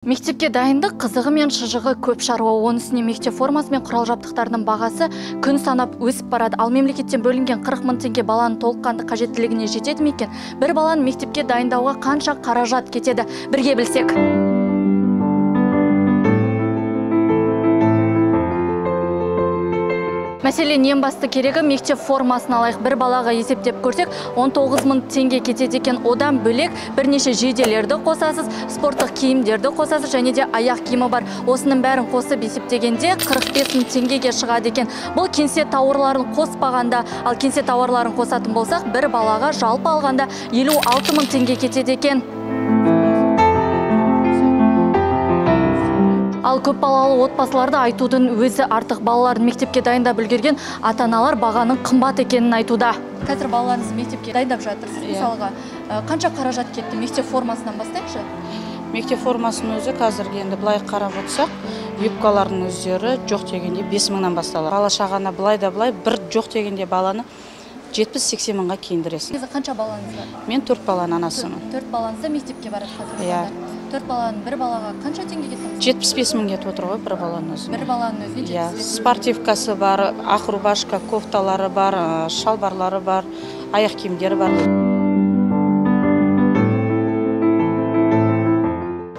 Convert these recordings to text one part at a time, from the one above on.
Мектепке дайындық қызығы мен шыжығы көп шаруа. Оның үстіне мектеп формасы мен құрал жабдықтардың бағасы күн санап өсіп барады. Ал мемлекеттен бөлінген 40 мың теңге баланың толыққанды қажеттілігіне жетеді ме екен? Бір баланы мектепке дайындауға қанша қаражат кетеді? Бірге білсек. Мәселен, ең басты керегі мектеп формасын алайық. Бір балаға есептеп көрсек, 19 мың теңге кетеді екен. Одан бөлек бірнеше жейделерді қосасыз, спорттық киімдерді қосасыз, және де аяқ киімі бар. Осының бәрін қосып есептегенде 45 мың теңгеге шығады екен. Бұл кеңсе тауарларын қоспағанда, ал кеңсе тауарларын қосатын болсақ, бір балаға жалпы алғанда 56 мың теңге кетеді екен. Ал көп балалы отбасыларды айтудың өзі артық. Балаларын мектепке дайындап үлгерген ата-аналар бағаның қымбат екенін айтуда. Қазір балаларыңызды мектепке дайындап жатырсыз. Мысалға, қанша қаражат кетті? Мектеп формасынан бастайықшы? Мектеп формасының өзі қазірге енді былай қарап отырсақ, юбкалардың өздері жоқ дегенде 5 мыңнан басталады. Бала шағаны былай да былай бір жоқ дегенде баланы 70-80 мыңға киіндіресің. Қанша балаңыз бар? Мен 4 баланың анасымын. 4 балаңызды мектепке барады қазір? 4 баланың бір балаға қанша теңге кетті? 75 мың кетіп отыр ғой бір баланың өзі. Бір баланың өзіне? Спортивкасы бар, ақ рубашка, кофталары бар, шалбарлары бар, аяқ киімдері бар.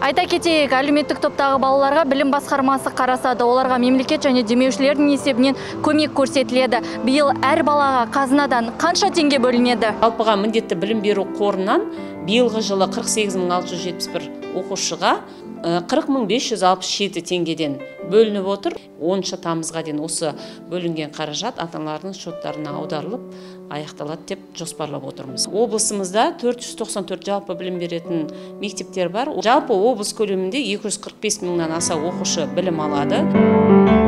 Айта кетейік, әлеуметтік топтағы балаларға білім басқармасы қарасады. Оларға мемлекет және демеушілердің есебінен көмек көрсетіледі. Биыл әр балаға қазынадан қанша теңге бөлінеді? Жалпыға міндетті білім беру қорынан биылғы жылы 48.671 оқушыға 40.567 теңгеден бөлініп отыр. 10 тамызға дейін осы бөлінген қаражат ата-аналардың шоттарына аударылып аяқталады деп жоспарлап отырмыз. Облысымызда 494 жалпы білім беретін мектептер бар. Жалпы облыс көлемінде 245 мыңнан аса оқушы білім алады.